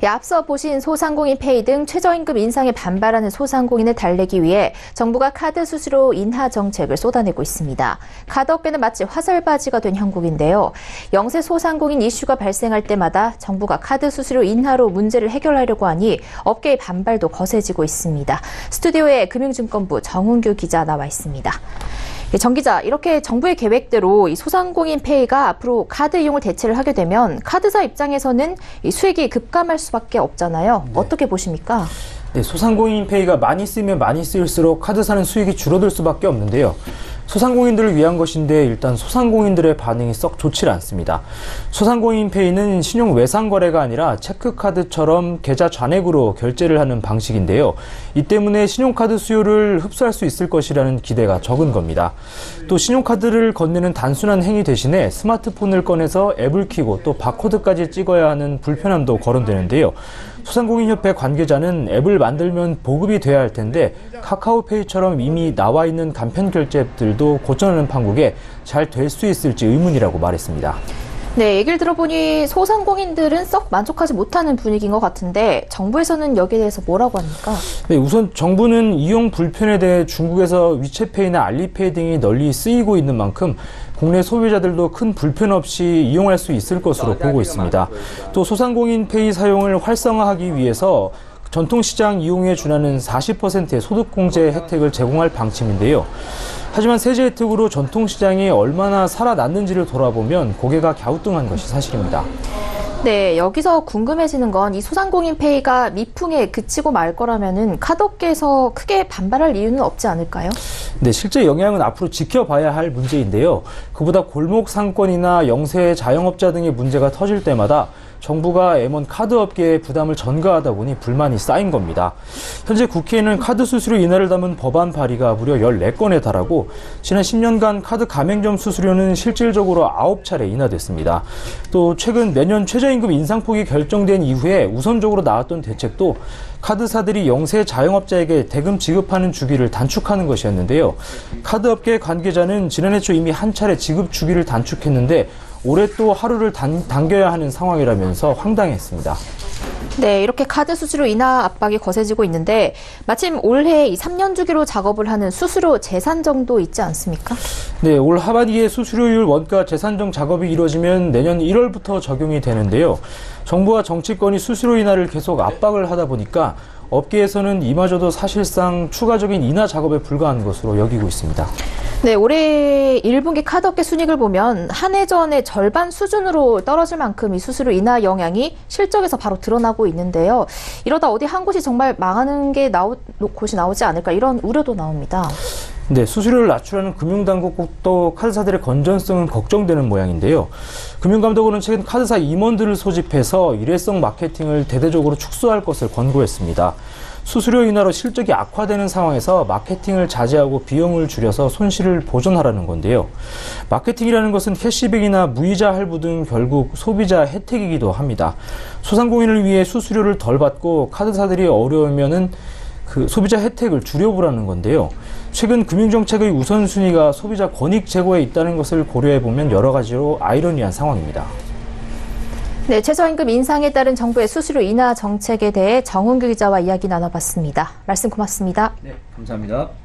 앞서 보신 소상공인 페이 등 최저임금 인상에 반발하는 소상공인을 달래기 위해 정부가 카드 수수료 인하 정책을 쏟아내고 있습니다. 카드 업계는 마치 화살바지가 된 형국인데요. 영세 소상공인 이슈가 발생할 때마다 정부가 카드 수수료 인하로 문제를 해결하려고 하니 업계의 반발도 거세지고 있습니다. 스튜디오에 금융증권부 정훈규 기자 나와 있습니다. 정 기자, 이렇게 정부의 계획대로 이 소상공인 페이가 앞으로 카드 이용을 대체를 하게 되면 카드사 입장에서는 이 수익이 급감할 수밖에 없잖아요. 네. 어떻게 보십니까? 네, 소상공인 페이가 많이 쓰면 많이 쓰일수록 카드사는 수익이 줄어들 수밖에 없는데요. 소상공인들을 위한 것인데 일단 소상공인들의 반응이 썩 좋지 않습니다. 소상공인 페이는 신용 외상 거래가 아니라 체크카드처럼 계좌 잔액으로 결제를 하는 방식인데요. 이 때문에 신용카드 수요를 흡수할 수 있을 것이라는 기대가 적은 겁니다. 또 신용카드를 건네는 단순한 행위 대신에 스마트폰을 꺼내서 앱을 켜고 또 바코드까지 찍어야 하는 불편함도 거론되는데요. 소상공인협회 관계자는 앱을 만들면 보급이 돼야 할 텐데 카카오페이처럼 이미 나와 있는 간편 결제 앱들도 고쳐내는 판국에 잘 될 수 있을지 의문이라고 말했습니다. 네, 얘기를 들어보니 소상공인들은 썩 만족하지 못하는 분위기인 것 같은데 정부에서는 여기에 대해서 뭐라고 합니까? 네, 우선 정부는 이용 불편에 대해 중국에서 위챗페이나 알리페이 등이 널리 쓰이고 있는 만큼 국내 소비자들도 큰 불편 없이 이용할 수 있을 것으로 보고 있습니다. 또 소상공인 페이 사용을 활성화하기 위해서 전통시장 이용에 준하는 40%의 소득공제 혜택을 제공할 방침인데요. 하지만 세제 혜택으로 전통시장이 얼마나 살아났는지를 돌아보면 고개가 갸우뚱한 것이 사실입니다. 네, 여기서 궁금해지는 건 이 소상공인 페이가 미풍에 그치고 말 거라면은 카드업계에서 크게 반발할 이유는 없지 않을까요? 네, 실제 영향은 앞으로 지켜봐야 할 문제인데요. 그보다 골목 상권이나 영세 자영업자 등의 문제가 터질 때마다 정부가 M1 카드업계에 부담을 전가하다 보니 불만이 쌓인 겁니다. 현재 국회에는 카드 수수료 인하를 담은 법안 발의가 무려 14건에 달하고 지난 10년간 카드 가맹점 수수료는 실질적으로 9차례 인하됐습니다. 또 최근 내년 최저임금 인상폭이 결정된 이후에 우선적으로 나왔던 대책도 카드사들이 영세 자영업자에게 대금 지급하는 주기를 단축하는 것이었는데요. 카드업계 관계자는 지난해 초 이미 한 차례 지급 주기를 단축했는데 올해 또 하루를 당겨야 하는 상황이라면서 황당했습니다. 네, 이렇게 카드 수수료 인하 압박이 거세지고 있는데 마침 올해 이 3년 주기로 작업을 하는 수수료 재산정도 있지 않습니까? 네, 올 하반기에 수수료율 원가 재산정 작업이 이루어지면 내년 1월부터 적용이 되는데요. 정부와 정치권이 수수료 인하를 계속 압박을 하다 보니까 업계에서는 이마저도 사실상 추가적인 인하 작업에 불과한 것으로 여기고 있습니다. 네, 올해 1분기 카드업계 순이익을 보면 한 해 전의 절반 수준으로 떨어질 만큼 이 수수료 인하 영향이 실적에서 바로 드러나고 있는데요. 이러다 어디 한 곳이 정말 망하는 곳이 나오지 않을까 이런 우려도 나옵니다. 네, 수수료를 낮추려는 금융당국도 카드사들의 건전성은 걱정되는 모양인데요. 금융감독원은 최근 카드사 임원들을 소집해서 일회성 마케팅을 대대적으로 축소할 것을 권고했습니다. 수수료 인하로 실적이 악화되는 상황에서 마케팅을 자제하고 비용을 줄여서 손실을 보전하라는 건데요. 마케팅이라는 것은 캐시백이나 무이자 할부 등 결국 소비자 혜택이기도 합니다. 소상공인을 위해 수수료를 덜 받고 카드사들이 어려우면은 그 소비자 혜택을 줄여보라는 건데요. 최근 금융정책의 우선순위가 소비자 권익 제고에 있다는 것을 고려해보면 여러 가지로 아이러니한 상황입니다. 네, 최저임금 인상에 따른 정부의 수수료 인하 정책에 대해 정훈규 기자와 이야기 나눠봤습니다. 말씀 고맙습니다. 네, 감사합니다.